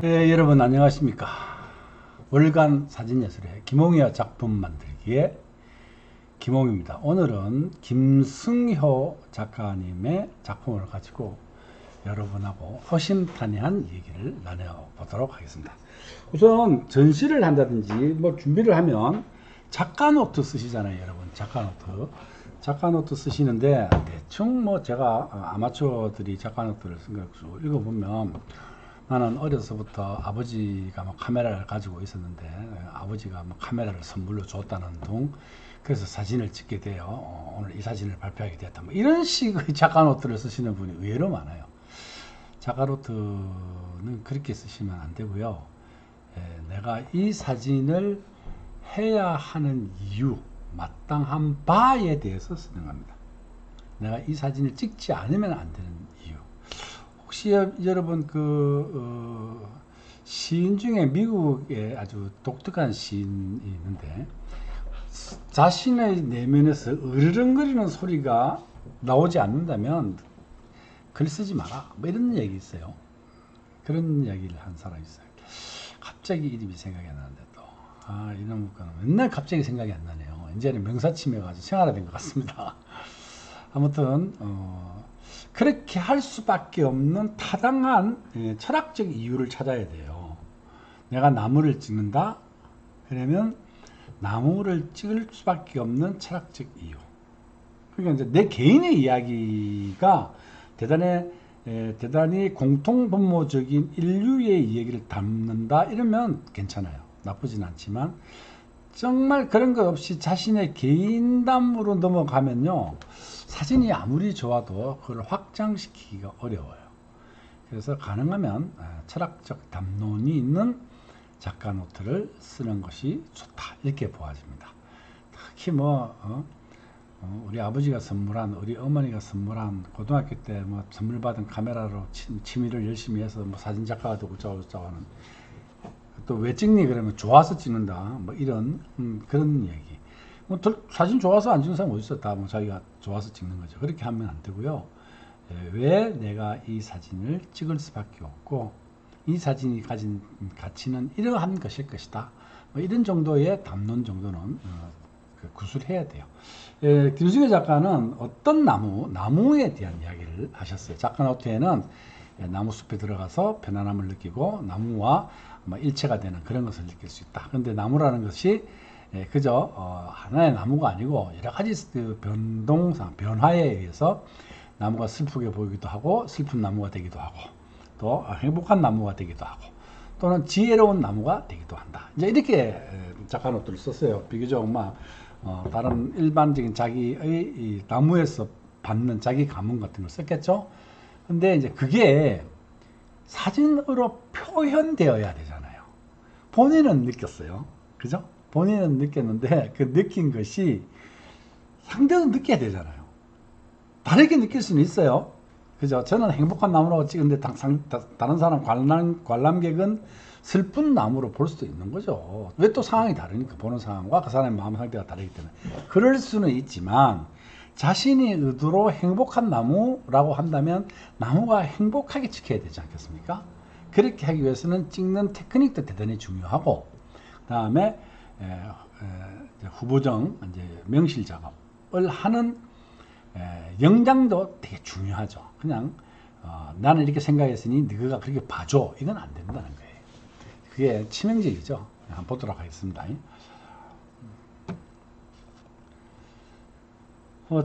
여러분 안녕하십니까. 월간 사진예술의 김홍희와 작품 만들기의 김홍희입니다. 오늘은 김승효 작가님의 작품을 가지고 여러분하고 허심탄회한 얘기를 나눠보도록 하겠습니다. 우선 전시를 한다든지 뭐 준비를 하면 작가 노트 쓰시잖아요, 여러분. 작가 노트 쓰시는데 대충 뭐 제가 아마추어들이 작가 노트를 쓴 걸 읽어보면, 나는 어려서부터 아버지가 뭐 카메라를 가지고 있었는데 아버지가 뭐 카메라를 선물로 줬다는 둥, 그래서 사진을 찍게 되어 오늘 이 사진을 발표하게 되었다, 뭐 이런 식의 작가 노트를 쓰시는 분이 의외로 많아요. 작가 노트는 그렇게 쓰시면 안 되고요. 내가 이 사진을 해야 하는 이유, 마땅한 바에 대해서 쓰는 겁니다. 내가 이 사진을 찍지 않으면 안 되는 이유. 혹시 여러분 시인 중에 미국에 아주 독특한 시인이 있는데, 자신의 내면에서 으르렁거리는 소리가 나오지 않는다면 글 쓰지 마라, 뭐 이런 얘기 있어요. 그런 이야기를 한 사람이 있어요. 갑자기 이름이 생각이 안 나는데 또 이런 거는 맨날 갑자기 생각이 안 나네요. 이제는 명사치매가 아주 생활화된 것 같습니다. 아무튼 그렇게 할 수밖에 없는 타당한 철학적 이유를 찾아야 돼요. 내가 나무를 찍는다 그러면 나무를 찍을 수밖에 없는 철학적 이유. 그러니까 이제 내 개인의 이야기가 대단히 공통분모적인 인류의 이야기를 담는다 이러면 괜찮아요. 나쁘진 않지만 정말 그런 것 없이 자신의 개인담으로 넘어가면요, 사진이 아무리 좋아도 그걸 확장시키기가 어려워요. 그래서 가능하면 철학적 담론이 있는 작가 노트를 쓰는 것이 좋다, 이렇게 보아집니다. 특히 우리 아버지가 선물한, 우리 어머니가 선물한, 고등학교 때 뭐 선물 받은 카메라로 취미를 열심히 해서 뭐 사진 작가가 되고 어쩌고 하는, 또 왜 찍니 그러면 좋아서 찍는다, 뭐 이런 그런 얘기. 뭐 사진 좋아서 안 찍는 사람 어디 있어? 다 뭐 자기가 좋아서 찍는 거죠. 그렇게 하면 안 되고요. 왜 내가 이 사진을 찍을 수밖에 없고, 이 사진이 가진 가치는 이러한 것일 것이다, 뭐 이런 정도의 담론 정도는 구술해야 돼요. 김승효 작가는 어떤 나무에 대한 이야기를 하셨어요. 작가 노트에는 나무 숲에 들어가서 편안함을 느끼고 나무와 일체가 되는 그런 것을 느낄 수 있다. 그런데 나무라는 것이 그저 하나의 나무가 아니고 여러 가지 변화에 의해서 나무가 슬프게 보이기도 하고, 슬픈 나무가 되기도 하고, 또 행복한 나무가 되기도 하고, 또는 지혜로운 나무가 되기도 한다. 이제 이렇게 작가 노트를 썼어요. 비교적 다른 일반적인 자기의 이 나무에서 받는 자기 감흥 같은 걸 썼겠죠. 근데 이제 그게 사진으로 표현되어야 되잖아요. 본인은 느꼈어요. 그죠? 본인은 느꼈는데 그 느낀 것이 상대도 느껴야 되잖아요. 다르게 느낄 수는 있어요. 그죠? 저는 행복한 나무라고 찍은데 다른 사람 관람객은 슬픈 나무로 볼 수도 있는 거죠. 왜? 또 상황이 다르니까, 보는 상황과 그 사람의 마음 상태가 다르기 때문에. 그럴 수는 있지만 자신이 의도로 행복한 나무라고 한다면 나무가 행복하게 찍혀야 되지 않겠습니까? 그렇게 하기 위해서는 찍는 테크닉도 대단히 중요하고, 그 다음에 후보정, 이제 명실 작업을 하는 영장도 되게 중요하죠. 그냥 나는 이렇게 생각했으니 너가 그렇게 봐줘, 이건 안 된다는 거예요. 그게 치명적이죠. 한번 보도록 하겠습니다.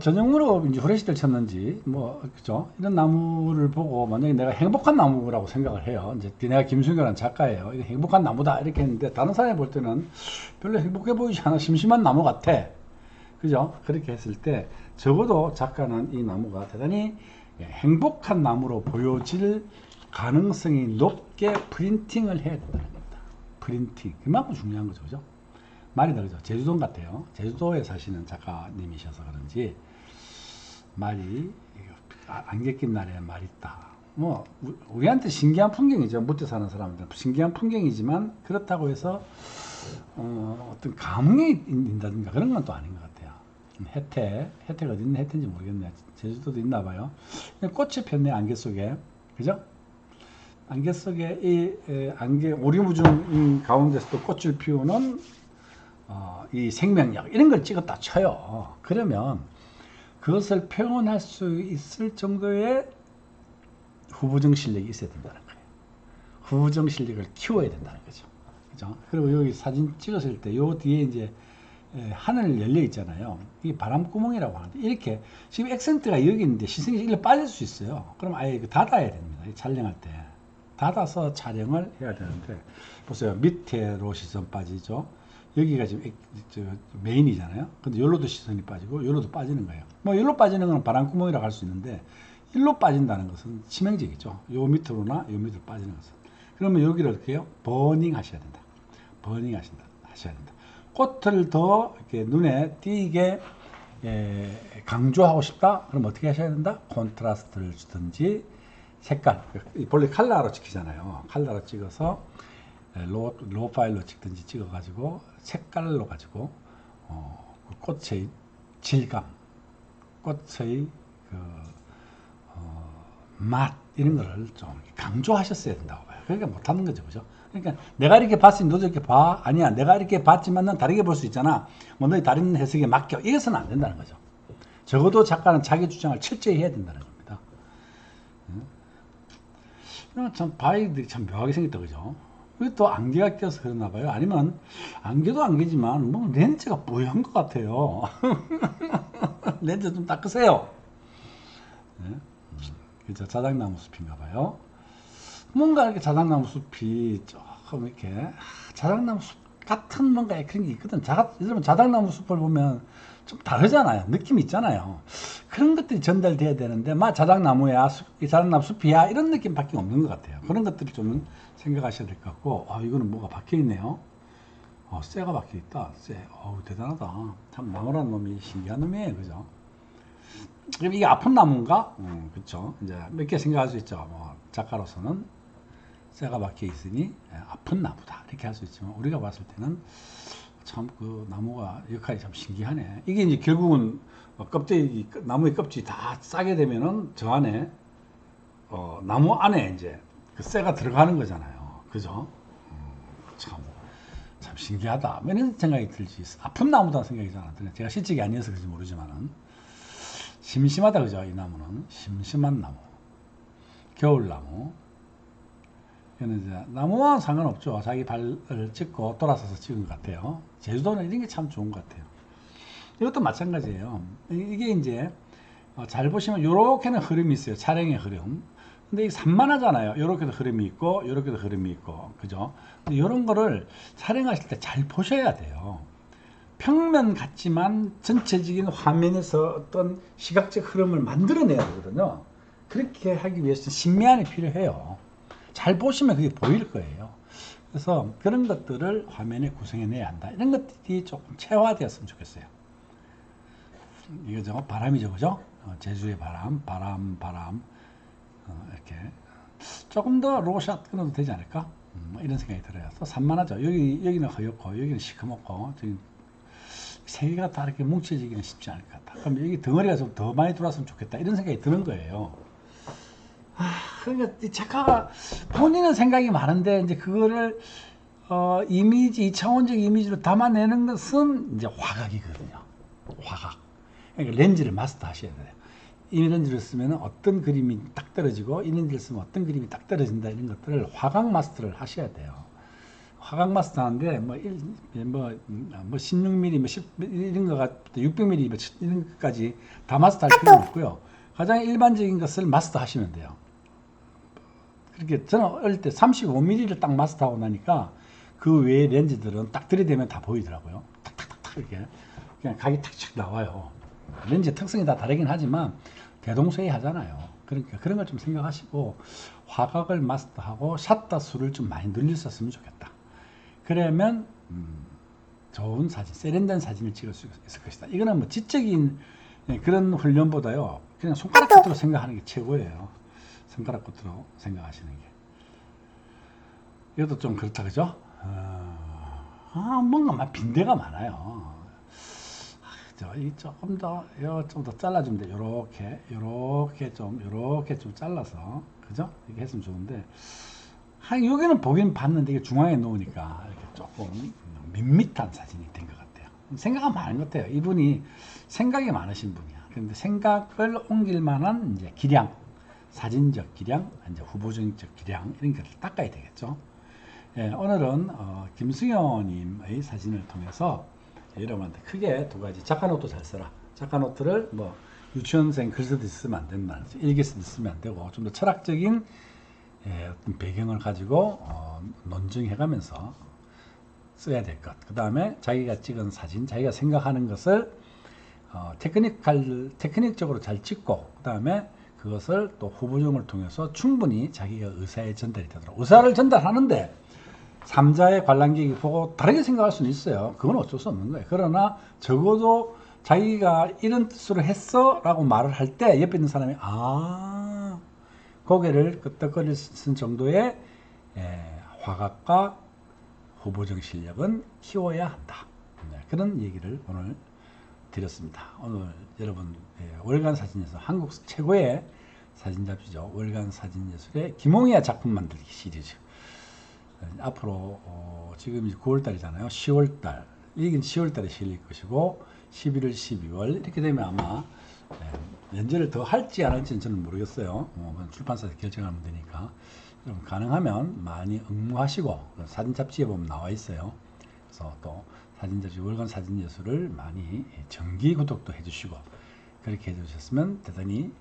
전형으로 이제 후레쉬를 쳤는지 그죠? 이런 나무를 보고 만약에 내가 행복한 나무라고 생각을 해요. 이제 내가 김승효라는 작가예요. 이거 행복한 나무다 이렇게 했는데 다른 사람이 볼 때는 별로 행복해 보이지 않아, 심심한 나무 같아. 그죠? 그렇게 했을 때 적어도 작가는 이 나무가 대단히 행복한 나무로 보여질 가능성이 높게 프린팅을 해야 된다는 겁니다. 프린팅, 그만큼 중요한 거죠. 그죠? 말이 다르죠. 제주도 같아요. 제주도에 사시는 작가님이셔서 그런지 말이, 안개 낀 날에 말 있다, 우리한테 신기한 풍경이죠. 무태 사는 사람들은 신기한 풍경이지만 그렇다고 해서 어떤 감흥이 있다든가 그런 건 또 아닌 것 같아요. 혜태가 어디 있는 혜태인지 모르겠네. 제주도도 있나 봐요. 꽃이 폈네, 안개 속에. 그죠? 안개 속에 안개 오리무중 가운데서도 꽃을 피우는 이 생명력 이런 걸 찍었다 쳐요. 그러면 그것을 표현할 수 있을 정도의 후보정 실력이 있어야 된다는 거예요. 후보정 실력을 키워야 된다는 거죠. 그죠? 그리고 여기 사진 찍었을 때 요 뒤에 이제 하늘 열려 있잖아요. 이게 바람구멍이라고 하는데 이렇게 지금 액센트가 여기 있는데 시선이 일로 빠질 수 있어요. 그럼 아예 닫아야 됩니다. 촬영할 때 닫아서 촬영을 해야 되는데 보세요. 밑에로 시선 빠지죠. 여기가 지금 메인이잖아요. 근데 여기로도 시선이 빠지고 여기로도 빠지는 거예요. 뭐 여기로 빠지는 건 바람구멍이라고 할 수 있는데 일로 빠진다는 것은 치명적이죠. 요 밑으로나 요 밑으로 빠지는 것은. 그러면 여기를 어떻게 해요? 버닝 하셔야 된다. 버닝 하셔야 된다. 꽃을 더 이렇게 눈에 띄게 강조하고 싶다? 그럼 어떻게 하셔야 된다? 콘트라스트를 주든지 색깔, 본래 컬러로 찍히잖아요. 컬러로 찍어서 로 파일로 찍든지 찍어가지고 색깔로 가지고 꽃의 질감, 꽃의 맛 이런 거를 좀 강조하셨어야 된다고 봐요. 그러니까 못하는 거죠, 그죠? 그러니까 내가 이렇게 봤으니 너도 이렇게 봐. 아니야, 내가 이렇게 봤지만 넌 다르게 볼 수 있잖아. 뭐 너희 다른 해석에 맡겨. 이것은 안 된다는 거죠. 적어도 작가는 자기 주장을 철저히 해야 된다는 겁니다. 참 바위들이 참 묘하게 생겼다, 그죠? 그게 또 안개가 껴서 그러나 봐요. 아니면 안개도 안개지만 뭐 렌즈가 뽀얀 것 같아요. 렌즈 좀 닦으세요. 네? 그죠? 자작나무 숲인가 봐요. 뭔가 이렇게 자작나무 숲이 조금 이렇게 자작나무 숲 같은 뭔가 그런 게 있거든. 여러분 자작나무 숲을 보면 좀 다르잖아요. 느낌이 있잖아요. 그런 것들이 전달돼야 되는데 막 자작나무야, 자작나무 숲이야 이런 느낌밖에 없는 것 같아요. 그런 것들을 좀 생각하셔야 될 것 같고 이거는 뭐가 박혀 있네요. 쇠가 박혀 있다. 쇠. 대단하다. 참 나무라는 놈이 신기한 놈이에요. 그죠? 그럼 이게 아픈 나무인가? 그렇죠. 이제 몇 개 생각할 수 있죠. 뭐 작가로서는 쇠가 박혀 있으니 아픈 나무다 이렇게 할 수 있지만 우리가 봤을 때는 참 그 나무가 역할이 참 신기하네. 이게 이제 결국은 껍데기 나무의 껍질이 다 싸게 되면은 저 안에 나무 안에 이제 그 쇠가 들어가는 거잖아요. 그죠? 참 신기하다. 이런 생각이 들지. 아픈 나무다 생각이 잘 안 드네요. 제가 실직이 아니어서 그런지 모르지만은 심심하다 그죠? 이 나무는 심심한 나무. 겨울나무. 이거는 이제 나무와 상관없죠. 자기 발을 찍고 돌아서서 찍은 것 같아요. 제주도는 이런 게 참 좋은 것 같아요. 이것도 마찬가지예요. 이게 이제 잘 보시면 요렇게는 흐름이 있어요. 촬영의 흐름. 근데 이게 산만하잖아요. 요렇게도 흐름이 있고 요렇게도 흐름이 있고 그죠? 근데 이런 거를 촬영하실 때 잘 보셔야 돼요. 평면 같지만 전체적인 화면에서 어떤 시각적 흐름을 만들어내야 되거든요. 그렇게 하기 위해서는 신미안이 필요해요. 잘 보시면 그게 보일 거예요. 그래서 그런 것들을 화면에 구성해내야 한다. 이런 것들이 조금 체화되었으면 좋겠어요. 이거죠. 바람이죠. 그죠? 제주의 바람. 이렇게. 조금 더 로샷 끊어도 되지 않을까? 이런 생각이 들어요. 또 산만하죠. 여기는 허옇고, 여기는 시커멓고, 세 개가 다 이렇게 뭉쳐지기는 쉽지 않을 것 같다. 그럼 여기 덩어리가 좀 더 많이 들어왔으면 좋겠다. 이런 생각이 드는 거예요. 그러니까 이 작가가 본인은 생각이 많은데 이제 그거를 이미지, 2차원적 이미지로 담아내는 것은 이제 화각이거든요. 화각. 그러니까 렌즈를 마스터 하셔야 돼요. 이 렌즈를 쓰면 어떤 그림이 딱 떨어지고 이 렌즈를 쓰면 어떤 그림이 딱 떨어진다 이런 것들을 화각 마스터를 하셔야 돼요. 화각 마스터 하는데 뭐 16mm, 뭐 10 이런 거 같 600mm 뭐 이런 것까지 다 마스터 할 필요는 없고요. 가장 일반적인 것을 마스터 하시면 돼요. 그렇게 저는 어릴 때 35mm를 딱 마스터하고 나니까 그 외의 렌즈들은 딱 들이대면 다 보이더라고요. 탁탁탁탁 이렇게 그냥 각이 탁탁 나와요. 렌즈 특성이 다 다르긴 하지만 대동소이하잖아요. 그러니까 그런 걸 좀 생각하시고 화각을 마스터하고 샷터 수를 좀 많이 늘렸었으면 좋겠다. 그러면 좋은 사진, 세련된 사진을 찍을 수 있을 것이다. 이거는 뭐 지적인 그런 훈련보다요. 그냥 손가락 끝으로 생각하는 게 최고예요. 손가락 끝으로 생각하시는 게. 이것도 좀 그렇다, 그죠? 뭔가 막 빈대가 많아요. 조금 더 잘라주면 돼. 요렇게 좀 잘라서, 그죠? 이렇게 했으면 좋은데, 여기는 보긴 봤는데 이게 중앙에 놓으니까 이렇게 조금 밋밋한 사진이 된 것 같아요. 생각은 많은 것 같아요. 이분이 생각이 많으신 분이야. 그런데 생각을 옮길 만한 이제 기량, 사진적 기량, 이제 후보적인 기량 이런 것을 닦아야 되겠죠. 예, 오늘은 김승현님의 사진을 통해서 여러분한테 크게 두 가지. 작가 노트 잘 써라. 작가 노트를 뭐 유치원생 글 쓰듯이 쓰면 안 된다. 일기 쓰듯이 쓰면 안 되고 좀 더 철학적인 어떤 배경을 가지고 논증해가면서 써야 될 것. 그 다음에 자기가 찍은 사진, 자기가 생각하는 것을 테크닉적으로 잘 찍고 그 다음에 그것을 또 후보정을 통해서 충분히 자기가 의사에 전달이 되도록. 의사를 전달하는데 3자의 관람객이 보고 다르게 생각할 수는 있어요. 그건 어쩔 수 없는 거예요. 그러나 적어도 자기가 이런 뜻으로 했어 라고 말을 할 때 옆에 있는 사람이 고개를 끄덕거릴 수 있는 정도의 화각과 후보적 실력은 키워야 한다. 네, 그런 얘기를 오늘 드렸습니다. 오늘 여러분 월간 사진예술 한국 최고의 사진 잡지죠. 월간 사진예술의 김홍희의 작품 만들기 시리즈. 앞으로 지금 이제 9월달이잖아요. 10월달 이긴 10월달에 실릴 것이고 11월, 12월 이렇게 되면 아마 연재를 더 할지 안 할지는 저는 모르겠어요. 출판사에서 결정하면 되니까. 여러분 가능하면 많이 응모하시고 사진 잡지에 보면 나와 있어요. 그래서 또 사진 잡지 월간 사진 예술을 많이 정기 구독도 해주시고 그렇게 해주셨으면 대단히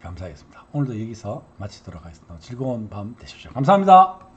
감사하겠습니다. 오늘도 여기서 마치도록 하겠습니다. 즐거운 밤 되십시오. 감사합니다.